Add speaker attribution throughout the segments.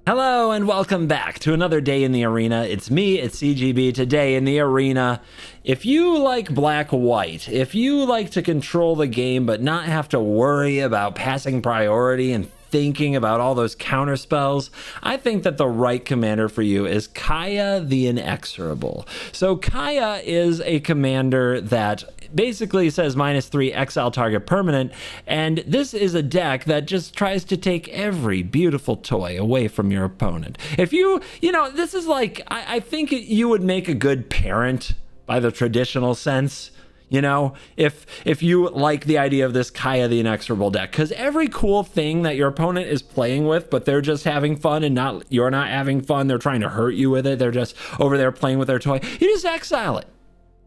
Speaker 1: Hello and welcome back to another day in the arena. It's me, it's CGB. Today in the arena, if you like black-white, if you like to control the game but not have to worry about passing priority and thinking about all those counter spells, I think that the right commander for you is Kaya the Inexorable. So Kaya is a commander that basically says -3 exile target permanent, and this is a deck that just tries to take every beautiful toy away from your opponent. If you know, this is like, I think you would make a good parent by the traditional sense. You know, if you like the idea of this Kaya the Inexorable deck, because every cool thing that your opponent is playing with, but they're just having fun and you're not having fun, they're trying to hurt you with it, they're just over there playing with their toy, you just exile it.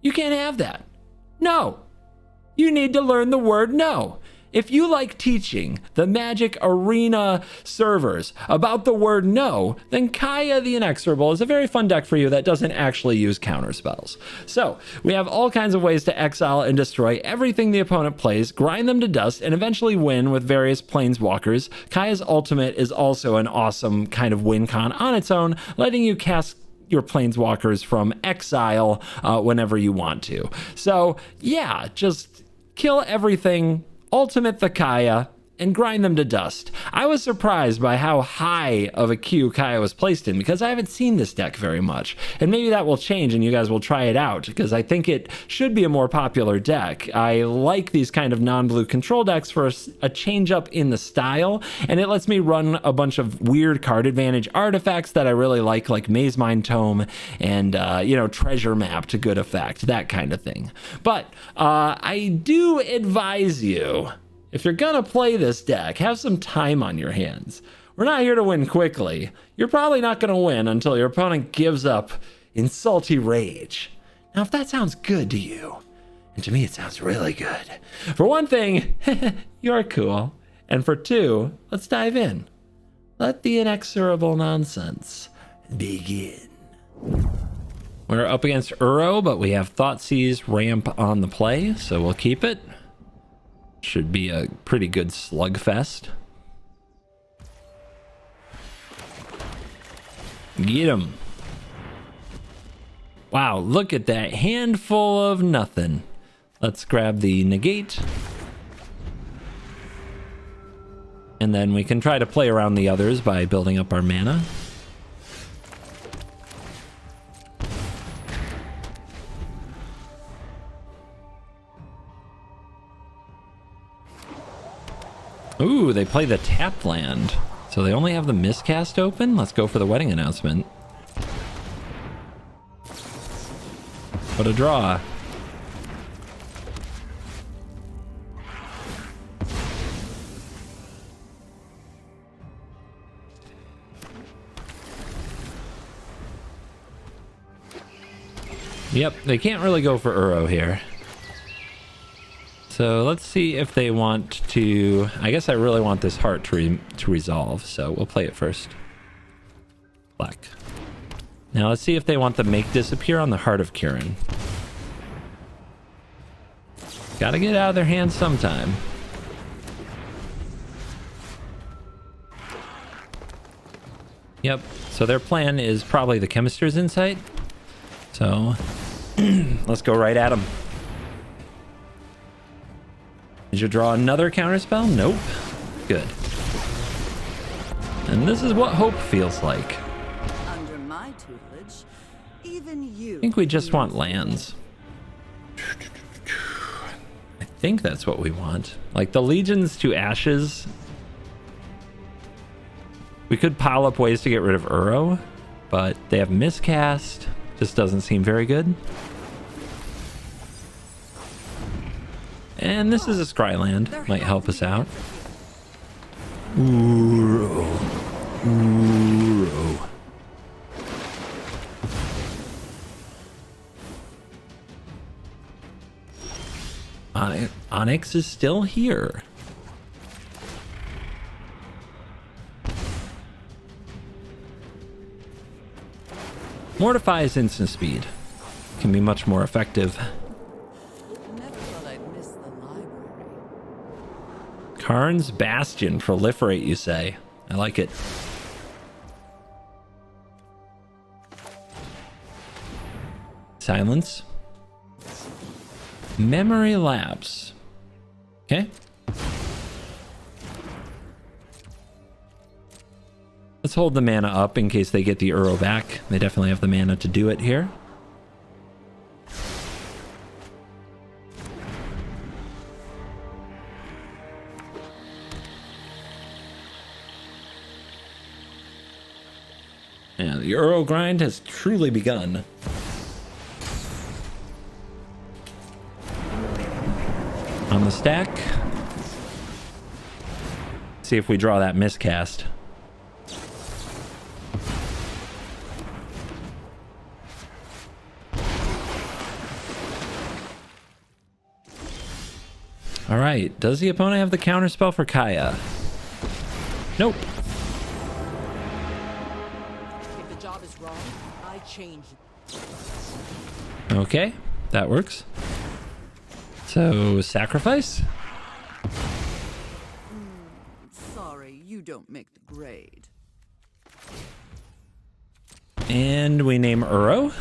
Speaker 1: You can't have that. No. You need to learn the word no. If you like teaching the Magic Arena servers about the word no, then Kaya the Inexorable is a very fun deck for you that doesn't actually use counter spells. So we have all kinds of ways to exile and destroy everything the opponent plays, grind them to dust, and eventually win with various planeswalkers. Kaya's ultimate is also an awesome kind of win con on its own, letting you cast your planeswalkers from exile whenever you want to. So yeah, just kill everything, ultimate the Kaya, and grind them to dust. I was surprised by how high of a queue Kaya was placed in because I haven't seen this deck very much. And maybe that will change and you guys will try it out because I think it should be a more popular deck. I like these kind of non-blue control decks for a change up in the style, and it lets me run a bunch of weird card advantage artifacts that I really like Maze Mind Tome and, Treasure Map to good effect, that kind of thing. But I do advise you, if you're gonna play this deck, have some time on your hands. We're not here to win quickly. You're probably not gonna win until your opponent gives up in salty rage. Now, if that sounds good to you, and to me it sounds really good, for one thing, you're cool. And for two, let's dive in. Let the inexorable nonsense begin. We're up against Uro, but we have Thoughtseize ramp on the play, so we'll keep it. Should be a pretty good slugfest. Get him. Wow, look at that handful of nothing. Let's grab the negate. And then we can try to play around the others by building up our mana. Ooh, they play the tapped land. So they only have the miscast open? Let's go for the wedding announcement. What a draw. Yep, they can't really go for Uro here. So let's see if they want to... I guess I really want this heart to resolve, so we'll play it first. Black. Now let's see if they want the make disappear on the Heart of Kirin. Gotta get out of their hands sometime. Yep, so their plan is probably the Chemister's Insight. So let's go right at them. Did you draw another counterspell? Nope. Good. And this is what hope feels like.
Speaker 2: Under my tutelage, even you.
Speaker 1: I think we just want lands. I think that's what we want. Like the Legions to Ashes. We could pile up ways to get rid of Uro, but they have miscast. Just doesn't seem very good. And this is a Scryland. Might help us out. Uro. Uro. Onyx is still here. Mortify is instant speed. Can be much more effective. Karn's Bastion, proliferate, you say? I like it. Silence. Memory lapse. Okay. Let's hold the mana up in case they get the Uro back. They definitely have the mana to do it here. Yeah, the Uro grind has truly begun. On the stack. See if we draw that miscast. All right, does the opponent have the counterspell for Kaya? Nope.
Speaker 2: If the job is wrong, I change it.
Speaker 1: Okay, that works. So, sacrifice?
Speaker 2: Sorry, you don't make the grade.
Speaker 1: And we name Uro.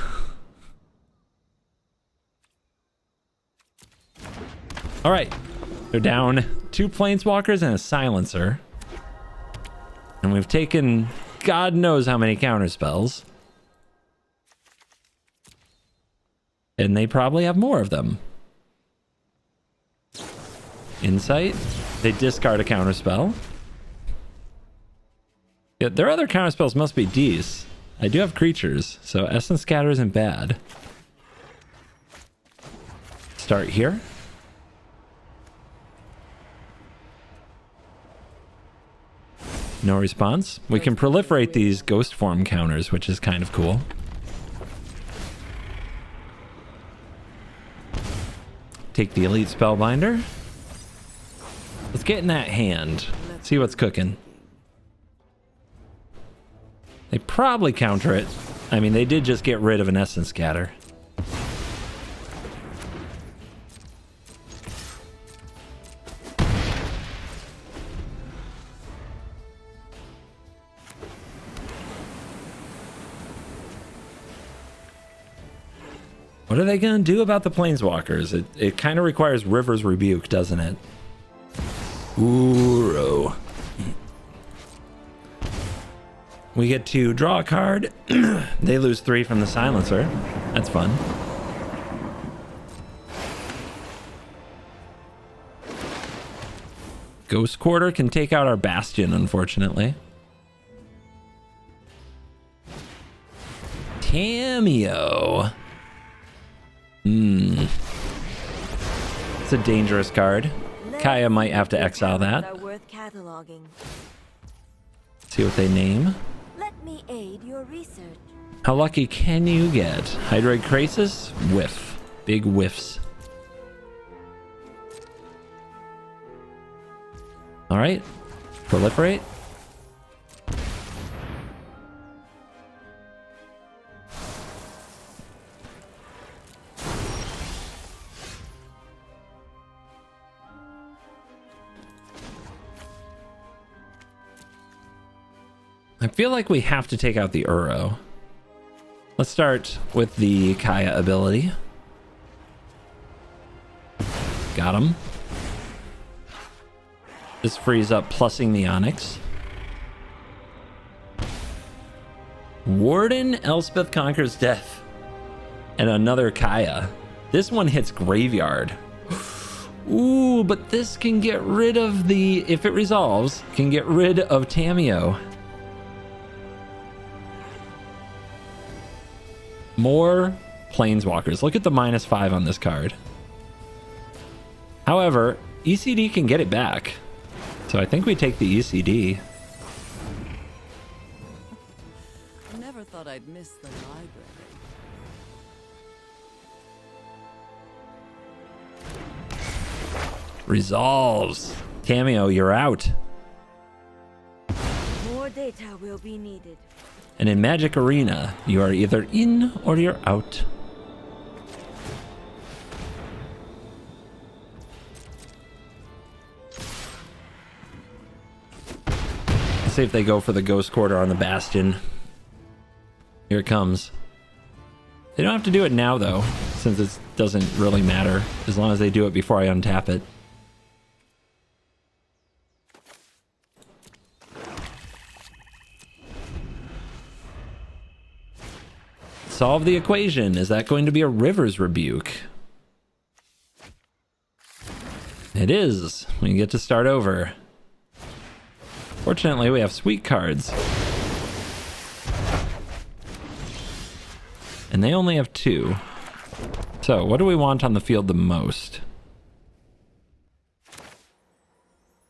Speaker 1: All right, they're down 2 planeswalkers and a silencer. And we've taken God knows how many counterspells. And they probably have more of them. Insight. They discard a counterspell. Yeah, their other counterspells must be D's. I do have creatures, so Essence Scatter isn't bad. Start here. No response. We can proliferate these ghost form counters, which is kind of cool. Take the Elite Spellbinder. Let's get in that hand. See what's cooking. They probably counter it. I mean, they did just get rid of an Essence Scatter. What are they going to do about the Planeswalkers? It kind of requires River's Rebuke, doesn't it? Uro. We get to draw a card. They lose 3 from the silencer. That's fun. Ghost Quarter can take out our Bastion, unfortunately. Cameo. It's a dangerous card. Kaya might have to exile that. See what they name.
Speaker 3: Let me aid your research.
Speaker 1: How lucky can you get? Hydroid Krasis? Whiff. Big whiffs. Alright. Proliferate. I feel like we have to take out the Uro. Let's start with the Kaya ability. Got him. This frees up plussing the Onyx. Warden Elspeth Conquers Death. And another Kaya. This one hits Graveyard. Ooh, but this can get rid of the... If it resolves, can get rid of Tameo. More Planeswalkers. Look at the -5 on this card. However, ECD can get it back. So I think we take the ECD.
Speaker 2: I never thought I'd miss the library.
Speaker 1: Resolves. Cameo, you're out.
Speaker 3: More data will be needed.
Speaker 1: And in Magic Arena, you are either in or you're out. Let's see if they go for the Ghost Quarter on the Bastion. Here it comes. They don't have to do it now, though, since it doesn't really matter, as long as they do it before I untap it. Solve the equation. Is that going to be a River's Rebuke? It is. We get to start over. Fortunately, we have sweet cards. And they only have 2. So, what do we want on the field the most?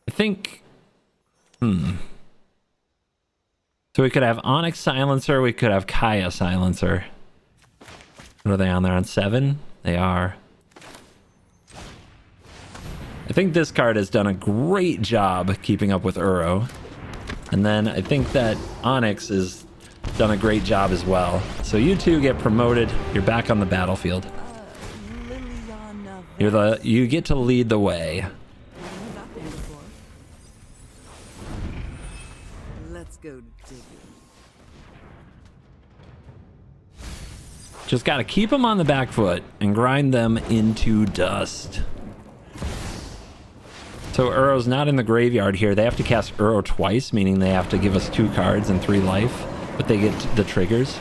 Speaker 1: I think... So we could have Onyx Silencer, we could have Kaya Silencer. What are they on there? On 7? They are. I think this card has done a great job keeping up with Uro. And then I think that Onyx has done a great job as well. So you two get promoted. You're back on the battlefield. You get to lead the way.
Speaker 2: Let's go digging.
Speaker 1: Just got to keep them on the back foot and grind them into dust. So Uro's not in the graveyard here. They have to cast Uro twice, meaning they have to give us 2 cards and 3 life, but they get the triggers.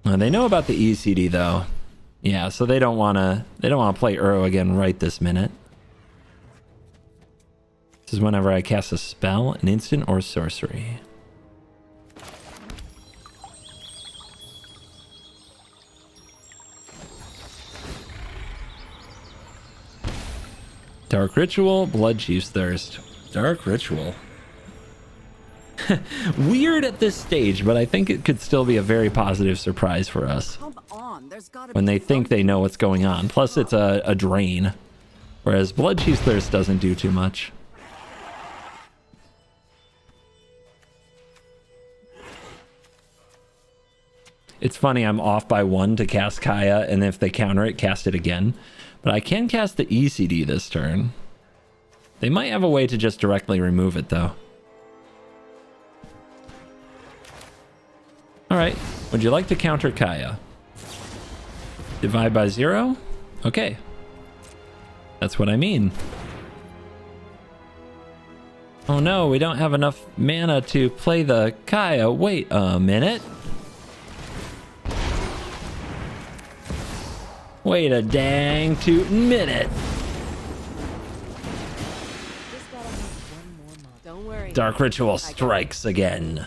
Speaker 1: They know about the ECD though. Yeah, so they don't want to play Uro again right this minute. This is whenever I cast a spell, an instant, or sorcery. Dark Ritual, Blood Chief's Thirst. Dark Ritual. Weird at this stage, but I think it could still be a very positive surprise for us.
Speaker 2: Come on, there's gotta
Speaker 1: When
Speaker 2: be
Speaker 1: they think they know what's going on. Plus, it's a drain. Whereas Blood Chief's Thirst doesn't do too much. It's funny, I'm off by 1 to cast Kaya, and if they counter it, cast it again. But I can cast the ECD this turn. They might have a way to just directly remove it, though. Alright, would you like to counter Kaya? Divide by 0? Okay. That's what I mean. Oh no, we don't have enough mana to play the Kaya. Wait a minute. Wait a dang tootin' minute.
Speaker 3: Don't worry.
Speaker 1: Dark Ritual strikes again.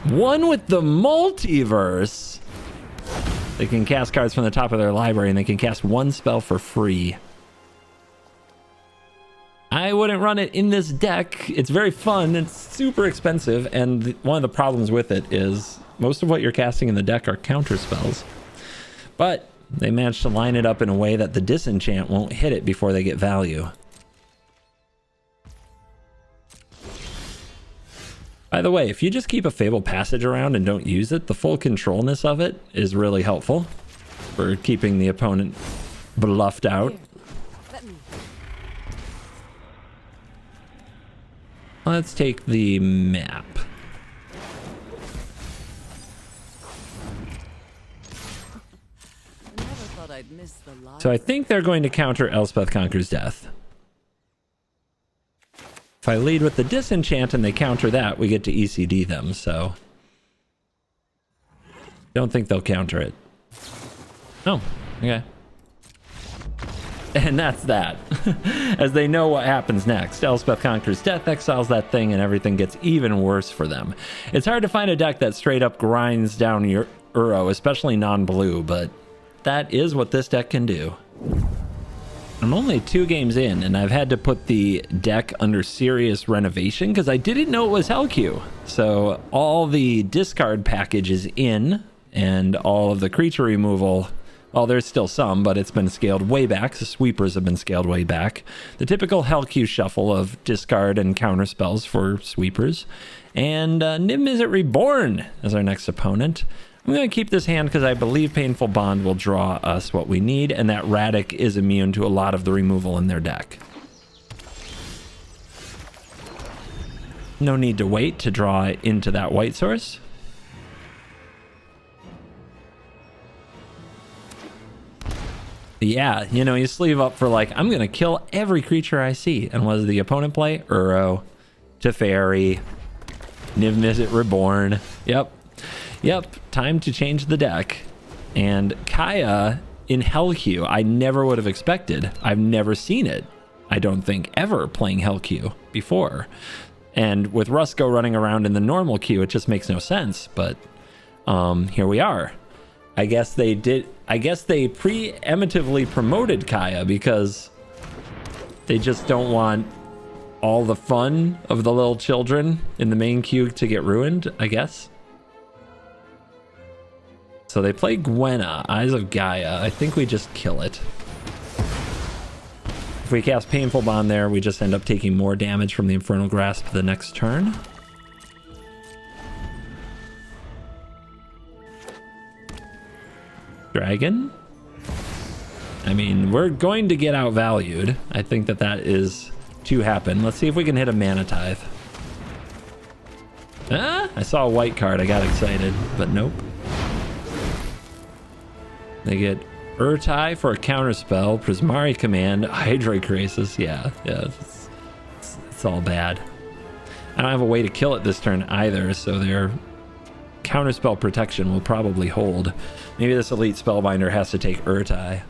Speaker 1: One with the multiverse. They can cast cards from the top of their library and they can cast 1 spell for free. I wouldn't run it in this deck. It's very fun. It's super expensive. And one of the problems with it is most of what you're casting in the deck are counter spells. But they managed to line it up in a way that the disenchant won't hit it before they get value. By the way, if you just keep a Fabled Passage around and don't use it, the full controlness of it is really helpful for keeping the opponent bluffed out. Let's take the map. So I think they're going to counter Elspeth Conquers Death. If I lead with the Disenchant and they counter that, we get to ECD them, so... Don't think they'll counter it. Oh, okay. And that's that. As they know what happens next. Elspeth Conquers Death, exiles that thing, and everything gets even worse for them. It's hard to find a deck that straight up grinds down your Uro, especially non-blue, but that is what this deck can do. I'm only 2 games in, and I've had to put the deck under serious renovation because I didn't know it was Hellq. So all the discard package is in, and all of the creature removal, well, there's still some, but it's been scaled way back. The sweepers have been scaled way back. The typical Hellq shuffle of discard and counter spells for sweepers. And Niv-Mizzet Reborn as our next opponent. I'm going to keep this hand because I believe Painful Bond will draw us what we need, and that Radic is immune to a lot of the removal in their deck. No need to wait to draw into that white source. Yeah, you know, you sleeve up for like, I'm going to kill every creature I see. And what does the opponent play? Uro, Teferi, Niv-Mizzet Reborn. Yep. Time to change the deck. And Kaya in Hellq, I never would have expected. I've never seen it, I don't think, ever playing Hellq before. And with Rusko running around in the normal queue, it just makes no sense. But here we are. I guess they preemptively promoted Kaya because they just don't want all the fun of the little children in the main queue to get ruined, I guess. So they play Gwenna, Eyes of Gaia. I think we just kill it. If we cast Painful Bond there, we just end up taking more damage from the Infernal Grasp the next turn. Dragon. I mean, we're going to get outvalued. I think that is to happen. Let's see if we can hit a Mana Tithe. Ah, I saw a white card. I got excited, but nope. They get Urtai for a counterspell, Prismari Command, Hydroichrasis. Yeah, it's all bad. I don't have a way to kill it this turn either, so their counterspell protection will probably hold. Maybe this elite spellbinder has to take Urtai.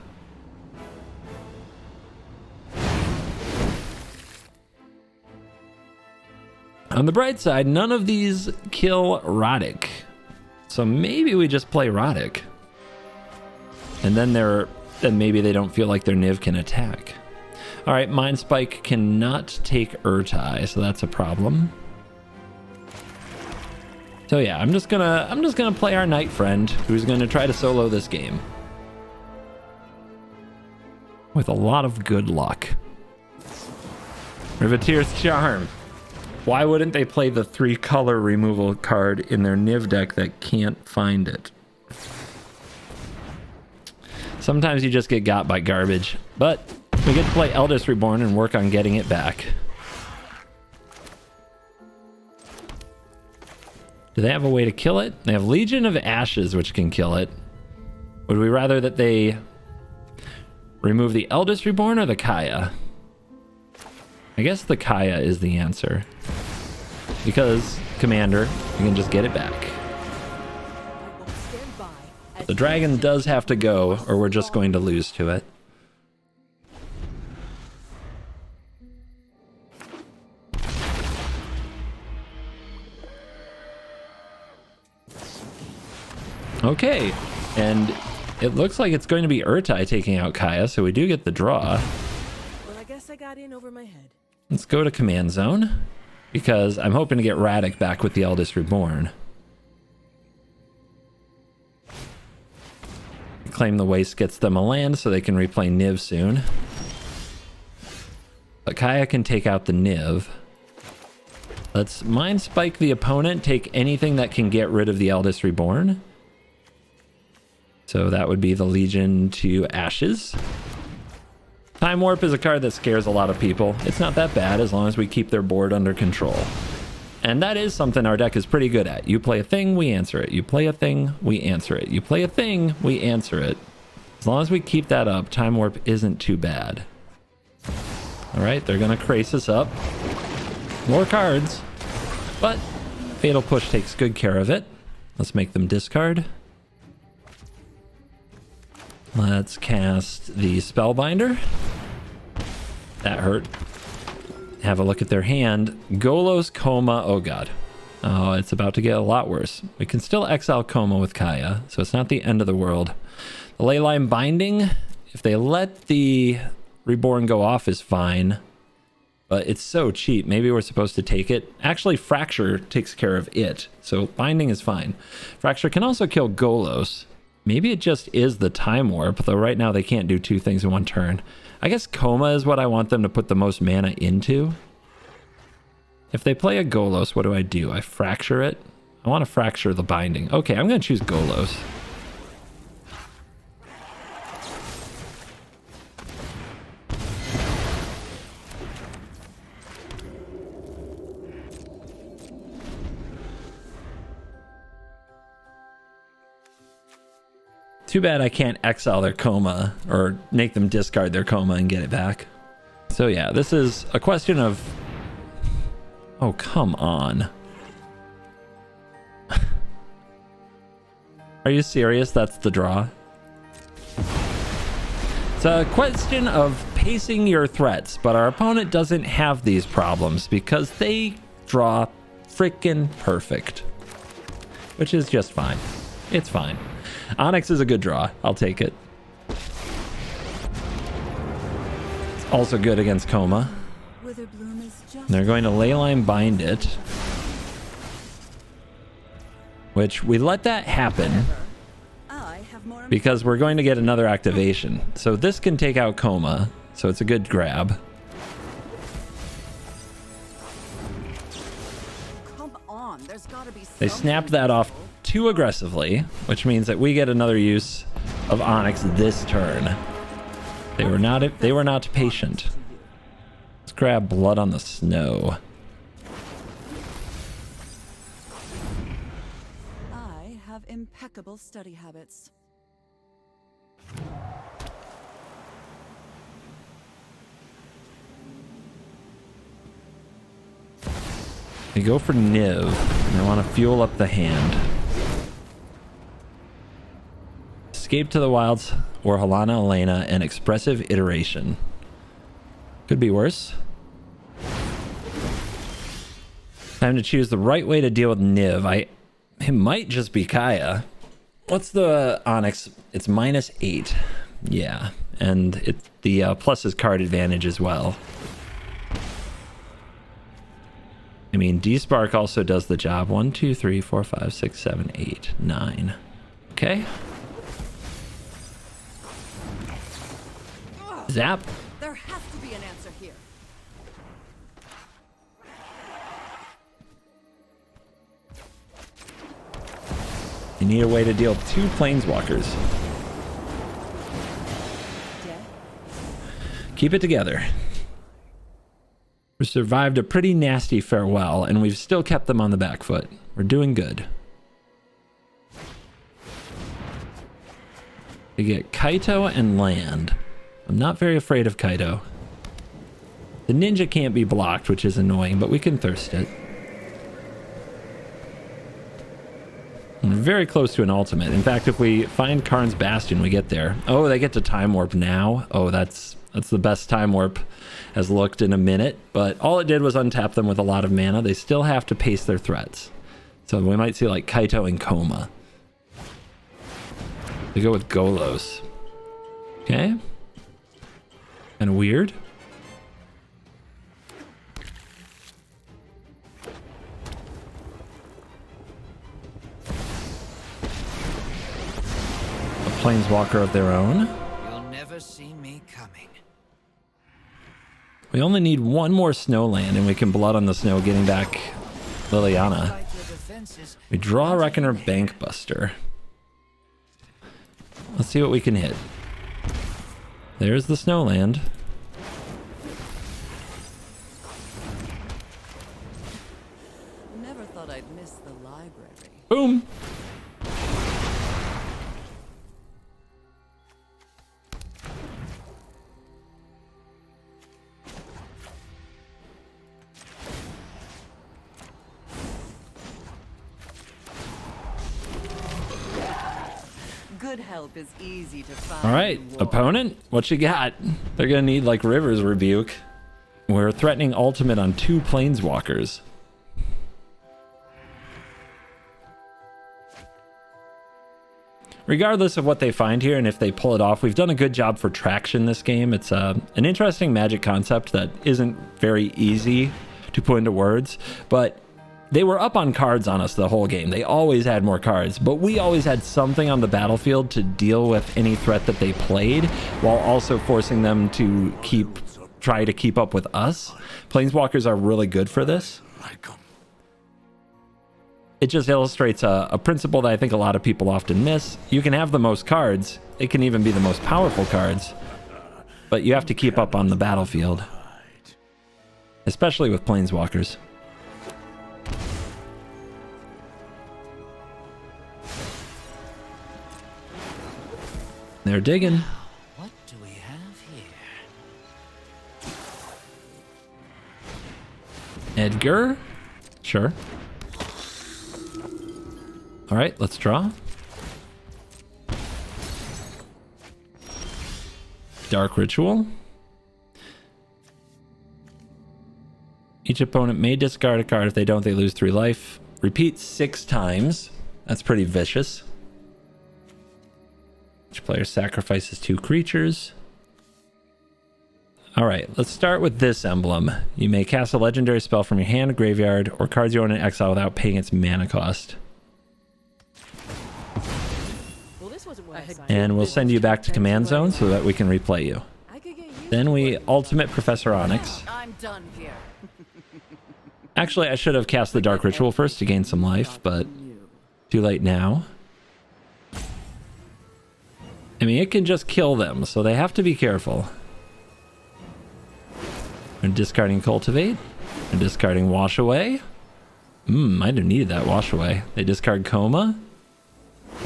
Speaker 1: On the bright side, none of these kill Roddick. So maybe we just play Roddick. And then maybe they don't feel like their Niv can attack. All right, Mind Spike cannot take Urtai, so that's a problem. So yeah, I'm just gonna play our Knight Friend, who's gonna try to solo this game with a lot of good luck. Riveteer's Charm. Why wouldn't they play the 3-color removal card in their Niv deck that can't find it? Sometimes you just get got by garbage, but we get to play Eldest Reborn and work on getting it back. Do they have a way to kill it? They have Legion of Ashes, which can kill it. Would we rather that they remove the Eldest Reborn or the Kaya? I guess the Kaya is the answer. Because, Commander, you can just get it back. The dragon does have to go, or we're just going to lose to it. Okay, and it looks like it's going to be Urtai taking out Kaya, so we do get the draw.
Speaker 2: Well, I guess I got in over my head.
Speaker 1: Let's go to Command Zone, because I'm hoping to get Radek back with the Eldest Reborn. Claim the Waste gets them a land so they can replay Niv soon. But Kaya can take out the Niv. Let's Mind Spike the opponent, take anything that can get rid of the Eldest Reborn. So that would be the Legion to Ashes. Time Warp is a card that scares a lot of people. It's not that bad as long as we keep their board under control. And that is something our deck is pretty good at. You play a thing, we answer it. You play a thing, we answer it. You play a thing, we answer it. As long as we keep that up, Time Warp isn't too bad. All right, they're going to Krasis up. More cards. But Fatal Push takes good care of it. Let's make them discard. Let's cast the Spellbinder. That hurt. Have a look at their hand. Golos, Coma. Oh god. Oh, it's about to get a lot worse. We can still exile Coma with Kaya, so it's not the end of the world. The Leyline Binding, if they let the Reborn go off, is fine. But it's so cheap. Maybe we're supposed to take it. Actually, Fracture takes care of it, so Binding is fine. Fracture can also kill Golos. Maybe it just is the Time Warp, though right now they can't do two things in one turn. I guess Coma is what I want them to put the most mana into. If they play a Golos, what do? I Fracture it? I want to Fracture the Binding. Okay, I'm going to choose Golos. Too bad I can't exile their coma or make them discard their coma and get it back. So yeah, this is a question of... Oh, come on. Are you serious? That's the draw? It's a question of pacing your threats, but our opponent doesn't have these problems because they draw freaking perfect. Which is just fine. It's fine. Onyx is a good draw. I'll take it. It's also good against Coma. They're going to Leyline Bind it. Which we let that happen because we're going to get another activation. So this can take out Coma. So it's a good grab.
Speaker 2: Come on, there's gotta be
Speaker 1: They snapped that off too aggressively, which means that we get another use of Onyx this turn. They were not patient. Let's grab Blood on the Snow.
Speaker 2: I have impeccable study habits.
Speaker 1: They go for Niv, and they want to fuel up the hand. Escape to the Wilds or Halana Elena and Expressive Iteration. Could be worse. Time to choose the right way to deal with Niv. It might just be Kaya. What's the Onyx? It's -8. Yeah, and the plus is card advantage as well. I mean, D-Spark also does the job. 1, 2, 3, 4, 5, 6, 7, 8, 9. Okay. Zap.
Speaker 2: There has to be an answer here.
Speaker 1: You need a way to deal with 2 Planeswalkers. Keep it together. We survived a pretty nasty farewell, and we've still kept them on the back foot. We're doing good. We get Kaito and land. I'm not very afraid of Kaito. The ninja can't be blocked, which is annoying, but we can thirst it. We're very close to an ultimate. In fact, if we find Karn's Bastion, we get there. Oh, they get to Time Warp now. Oh, that's the best Time Warp has looked in a minute. But all it did was untap them with a lot of mana. They still have to pace their threats. So we might see like Kaito and Coma. They go with Golos. Okay. Kind of weird. A Planeswalker of their own.
Speaker 4: You'll never see me coming.
Speaker 1: We only need one more snow land and we can Blood on the Snow, getting back Liliana. We draw a Reckoner Bankbuster. Let's see what we can hit. There's the snow land.
Speaker 2: Never thought I'd miss the library.
Speaker 1: Boom.
Speaker 2: Good help is easy to find.
Speaker 1: All right, opponent, what you got? They're gonna need like River's Rebuke. We're threatening ultimate on 2 Planeswalkers. Regardless of what they find here and if they pull it off, we've done a good job for traction this game. It's an interesting Magic concept that isn't very easy to put into words, but they were up on cards on us the whole game. They always had more cards, but we always had something on the battlefield to deal with any threat that they played, while also forcing them to try to keep up with us. Planeswalkers are really good for this. It just illustrates a principle that I think a lot of people often miss. You can have the most cards. It can even be the most powerful cards, but you have to keep up on the battlefield, especially with Planeswalkers. They're digging.
Speaker 4: What do we have here?
Speaker 1: Edgar? Sure. All right, let's draw. Dark Ritual. Each opponent may discard a card. If they don't, they lose 3 life. Repeat 6 times. That's pretty vicious. Each player sacrifices 2 creatures. All right, let's start with this emblem. You may cast a legendary spell from your hand, graveyard, or cards you own in exile without paying its mana cost.
Speaker 5: Well, this wasn't what I signed.
Speaker 1: And we'll send you back to command zone so that we can replay you.
Speaker 5: I could get used
Speaker 1: Then
Speaker 5: to
Speaker 1: we
Speaker 5: it.
Speaker 1: ultimate Professor Onyx.
Speaker 2: I'm done here.
Speaker 1: Actually, I should have cast the Dark Ritual first to gain some life, but too late now. I mean, it can just kill them, so they have to be careful. We're discarding Cultivate. We're discarding Wash Away. Might have needed that Wash Away. They discard Coma.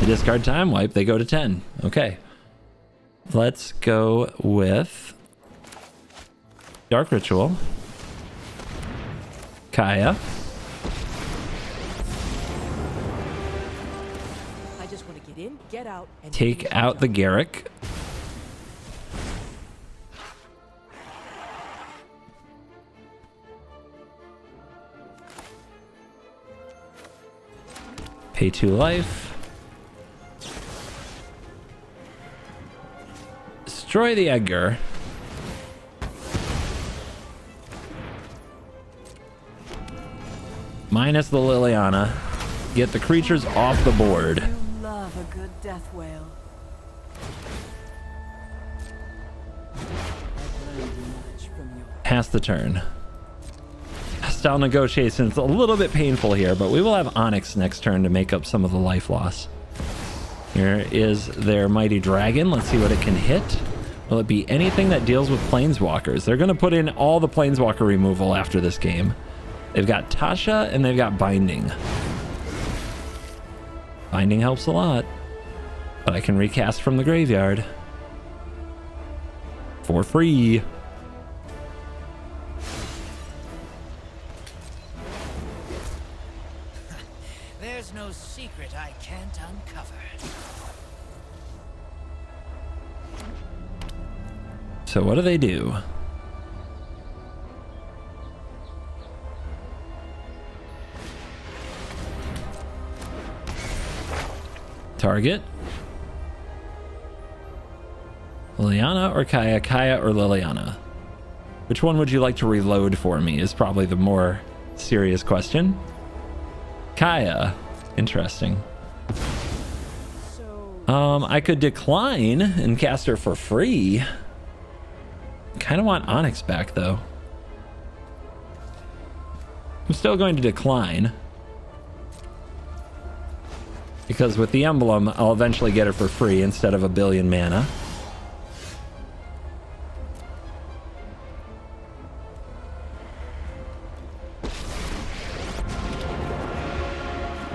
Speaker 1: They discard Time Wipe. They go to 10. Okay. Let's go with Dark Ritual. Kaya.
Speaker 5: I just want to get in, get out, and
Speaker 1: Take out the Garrick. Pay 2 life. Destroy the Edgar. Minus the Liliana. Get the creatures off the board.
Speaker 2: You love a good death wail. I've learned much from you.
Speaker 1: Pass the turn. Style negotiations a little bit painful here, but we will have Onyx next turn to make up some of the life loss. Here is their Mighty Dragon. Let's see what it can hit. Will it be anything that deals with Planeswalkers? They're going to put in all the Planeswalker removal after this game. They've got Tasha and they've got Binding. Binding helps a lot, but I can recast from the graveyard for free.
Speaker 4: There's no secret I can't uncover.
Speaker 1: So what do they do? Target. Liliana or Kaya? Kaya or Liliana? Which one would you like to reload for me is probably the more serious question. Kaya. Interesting. I could decline and cast her for free. Kind of want Onyx back though. I'm still going to decline. Because with the emblem, I'll eventually get it for free instead of 1 billion mana.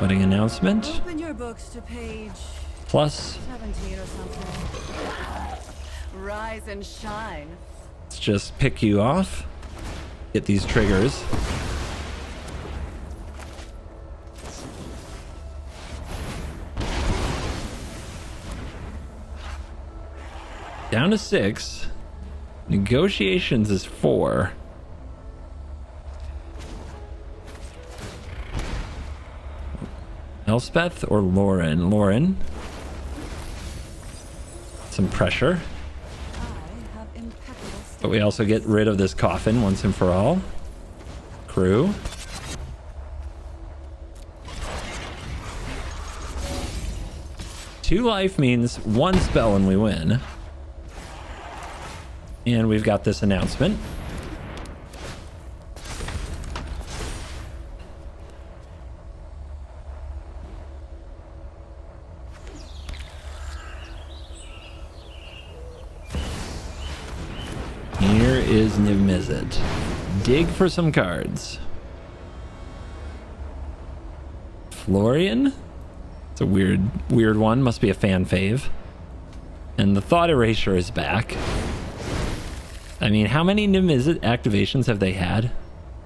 Speaker 1: Wedding announcement.
Speaker 2: Open your books to page
Speaker 1: Plus,
Speaker 2: 17 or something. Rise and shine.
Speaker 1: let's just pick you off. Get these triggers. Down to 6. Negotiations is 4. Elspeth or Lauren? Lauren. Some pressure.
Speaker 2: I have impeccable
Speaker 1: But we also get rid of this coffin once and for all. Crew. Two life means 1 spell and we win. And we've got this announcement. Here is Niv-Mizzet. Dig for some cards. Florian? It's a weird one. Must be a fan fave. And the Thought Erasure is back. I mean, how many Niv-Mizzet activations have they had?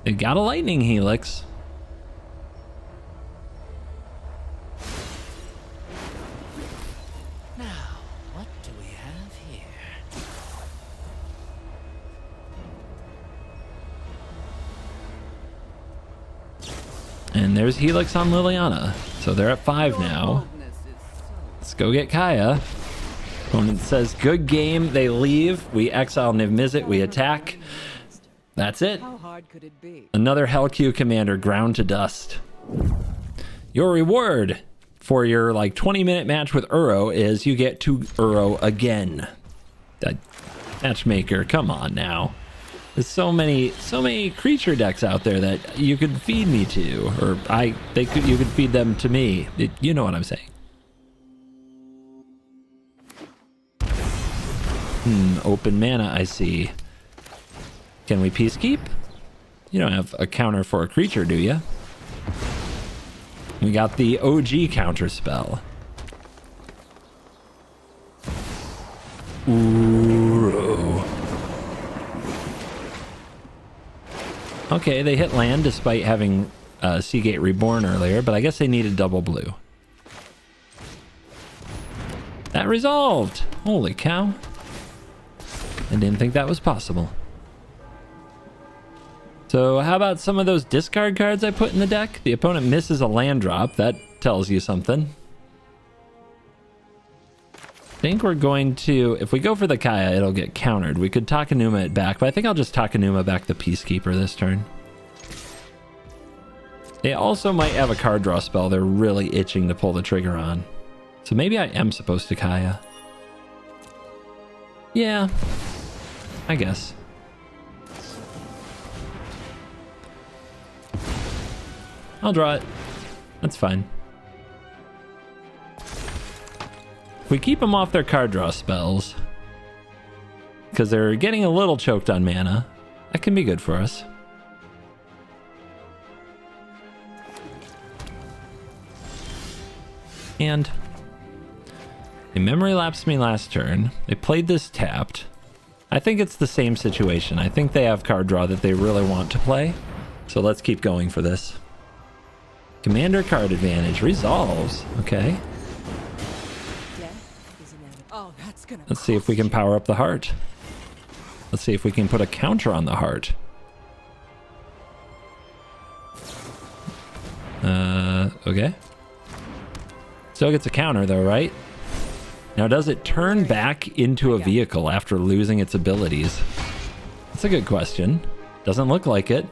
Speaker 1: They got a Lightning Helix.
Speaker 4: Now, what do we have here?
Speaker 1: And there's Helix on Liliana. So they're at 5 now.
Speaker 2: Boldness is so
Speaker 1: Let's go get Kaya. Opponent says, good game. They leave. We exile Niv-Mizzet. We attack. That's it.
Speaker 5: How hard could it be?
Speaker 1: Another Hell-Q commander ground to dust. Your reward for your like 20-minute match with Uro is you get to Uro again. That matchmaker, come on now. There's so many creature decks out there that you could feed me to, or you could feed them to me. You know what I'm saying. Open mana, I see. Can we peacekeep? You don't have a counter for a creature, do you? We got the OG counter spell. Ooh. Okay, they hit land despite having Seagate Reborn earlier, but I guess they needed double blue. That resolved! Holy cow. I didn't think that was possible. So how about some of those discard cards I put in the deck? The opponent misses a land drop. That tells you something. I think we're going to... If we go for the Kaya, it'll get countered. We could Takenuma it back, but I think I'll just Takenuma back the Peacekeeper this turn. They also might have a card draw spell they're really itching to pull the trigger on. So maybe I am supposed to Kaya. Yeah, I guess. I'll draw it. That's fine. If we keep them off their card draw spells, because they're getting a little choked on mana, that can be good for us. And they memory lapsed me last turn. They played this tapped. I think it's the same situation. I think they have card draw that they really want to play. So let's keep going for this. Commander card advantage resolves. Okay.
Speaker 5: Death is inevitable. Oh, that's gonna.
Speaker 1: Let's see if we can power up the heart. Let's see if we can put a counter on the heart. Okay. Still gets a counter though, right? Now, does it turn back into a vehicle after losing its abilities? That's a good question. Doesn't look like it.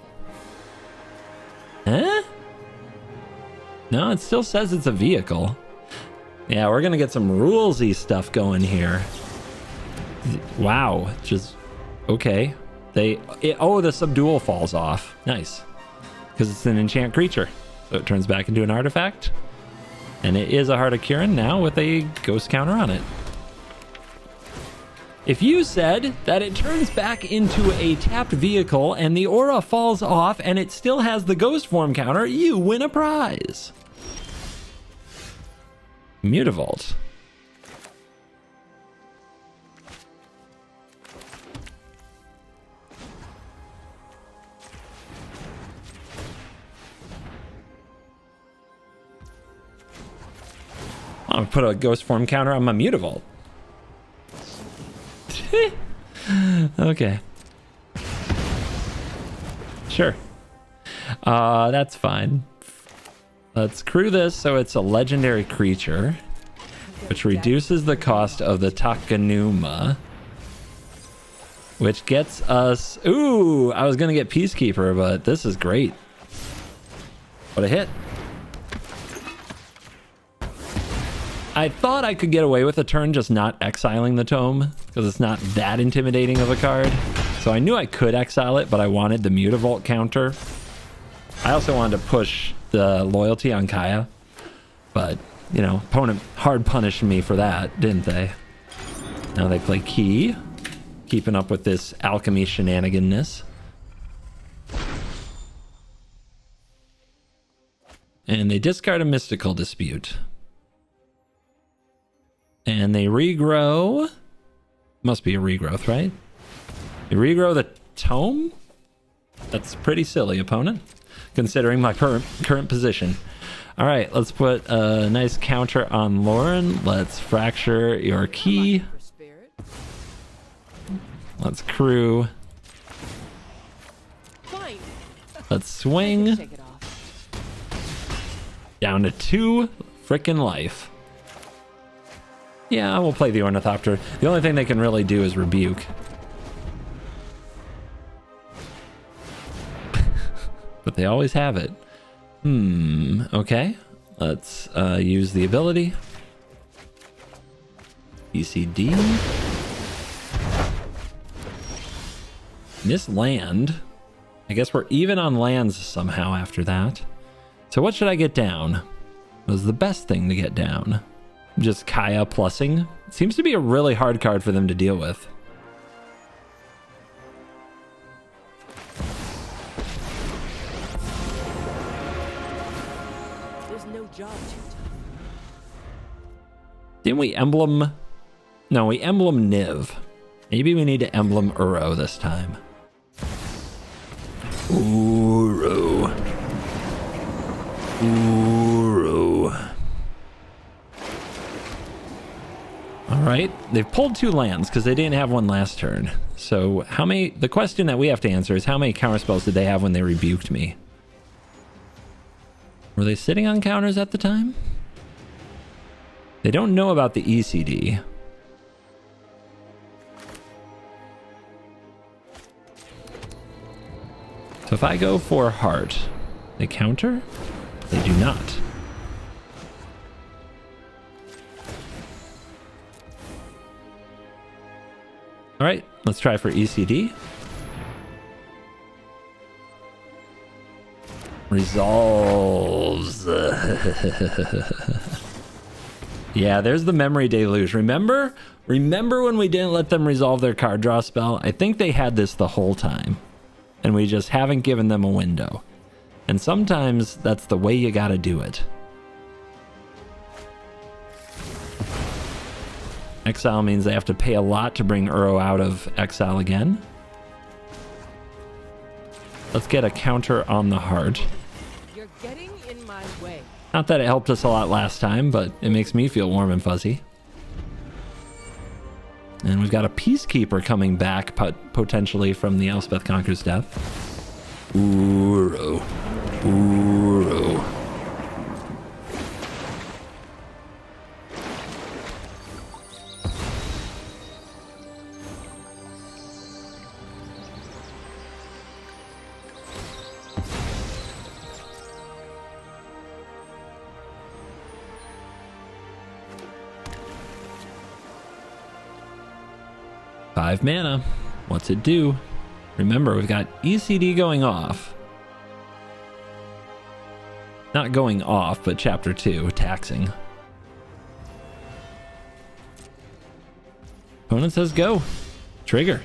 Speaker 1: Huh? No, it still says it's a vehicle. Yeah, we're gonna get some rulesy stuff going here. Wow, just okay. Oh, the subdual falls off. Nice, because it's an enchant creature, so it turns back into an artifact, and it is a Heart of Kirin now with a ghost counter on it. If you said that it turns back into a tapped vehicle and the aura falls off and it still has the ghost form counter, you win a prize. Mutavault. I'll put a ghost form counter on my Mutavault. Okay. Sure. That's fine. Let's crew this so it's a legendary creature, which reduces the cost of the Takenuma, which gets us... Ooh, I was going to get Peacekeeper, but this is great. What a hit. I thought I could get away with a turn just not exiling the tome, because it's not that intimidating of a card. So I knew I could exile it, but I wanted the Mutavault counter. I also wanted to push the loyalty on Kaya, but, you know, opponent hard punished me for that, didn't they? Now they play Key, keeping up with this alchemy shenaniganness. And they discard a Mystical Dispute. And they regrow. Must be a regrowth, right? They regrow the tome? That's pretty silly, opponent, considering my current position. All right, let's put a nice counter on Lauren. Let's fracture your key.
Speaker 5: For spirit.
Speaker 1: Let's crew.
Speaker 5: Fine.
Speaker 1: Let's swing.
Speaker 5: Shake it off.
Speaker 1: Down to 2 frickin' life. Yeah, we'll play the Ornithopter. The only thing they can really do is rebuke. But they always have it. Okay. Let's use the ability. ECD. Miss land. I guess we're even on lands somehow after that. So what should I get down? What was the best thing to get down? Just Kaya plussing. Seems to be a really hard card for them to deal with.
Speaker 5: There's no job too tough.
Speaker 1: Didn't we emblem? No, we emblem Niv. Maybe we need to emblem Uro this time. Uro. Uro. All right, they've pulled 2 lands because they didn't have one last turn. So how many? The question that we have to answer is how many counterspells did they have when they rebuked me? Were they sitting on counters at the time? They don't know about the ECD. So if I go for heart, they counter? They do not. All right, let's try for ECD. Resolves. Yeah, there's the memory deluge. Remember when we didn't let them resolve their card draw spell? I think they had this the whole time, and we just haven't given them a window. And sometimes that's the way you gotta do it. Exile means they have to pay a lot to bring Uro out of exile again. Let's get a counter on the heart.
Speaker 5: You're getting in my way.
Speaker 1: Not that it helped us a lot last time, but it makes me feel warm and fuzzy. And we've got a Peacekeeper coming back, potentially from the Elspeth Conquers death. Uro. Uro. Five mana. What's it do? Remember, we've got ECD going off. Not going off, but chapter 2, taxing. Opponent says go. Trigger.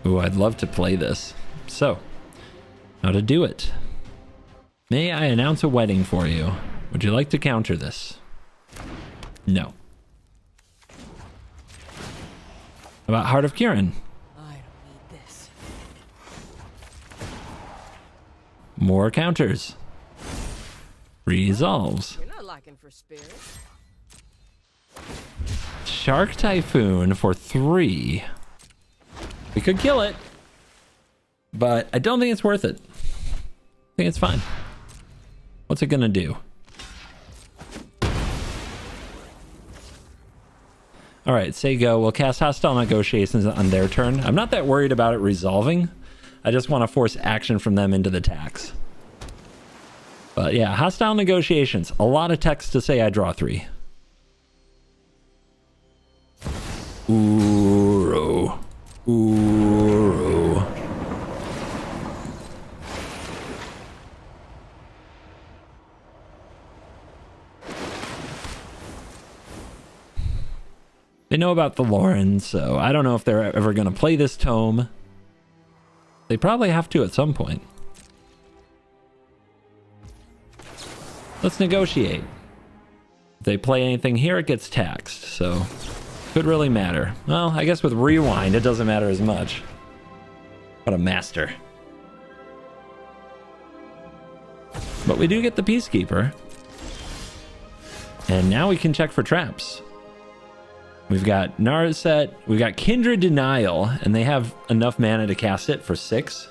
Speaker 1: Ooh, I'd love to play this. So, how to do it. May I announce a wedding for you? Would you like to counter this? No. About Heart of Kirin?
Speaker 5: I don't need this.
Speaker 1: More counters. Resolves.
Speaker 5: You're not lacking for spirit.
Speaker 1: Shark Typhoon for 3. We could kill it, but I don't think it's worth it. I think it's fine. What's it gonna do? All right, say go. We'll cast Hostile Negotiations on their turn. I'm not that worried about it resolving. I just want to force action from them into the tax. But yeah, Hostile Negotiations. A lot of text to say I draw 3. Uro. Uro. They know about the Lauren, so I don't know if they're ever going to play this tome. They probably have to at some point. Let's negotiate. If they play anything here, it gets taxed, so could really matter. Well, I guess with Rewind, it doesn't matter as much. What a master. But we do get the Peacekeeper. And now we can check for traps. We've got Niv-Mizzet, we've got Kindred Denial, and they have enough mana to cast it for 6.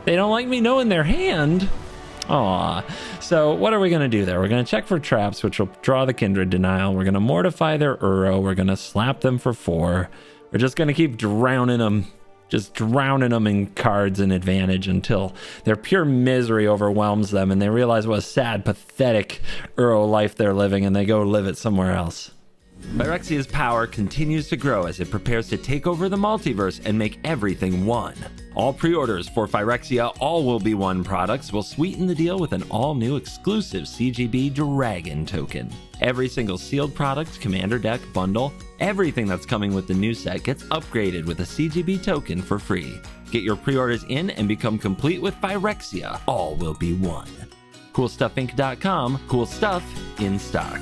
Speaker 1: They don't like me knowing their hand. Aw. So what are we going to do there? We're going to check for traps, which will draw the Kindred Denial. We're going to mortify their Uro. We're going to slap them for 4. We're just going to keep drowning them. Just drowning them in cards and advantage until their pure misery overwhelms them and they realize what a sad, pathetic Uro life they're living and they go live it somewhere else. Phyrexia's power continues to grow as it prepares to take over the multiverse and make everything one. All pre-orders for Phyrexia All Will Be One products will sweeten the deal with an all-new exclusive CGB Dragon token. Every single sealed product, commander deck, bundle, everything that's coming with the new set gets upgraded with a CGB token for free. Get your pre-orders in and become complete with Phyrexia All Will Be One. CoolStuffInc.com, cool stuff in stock.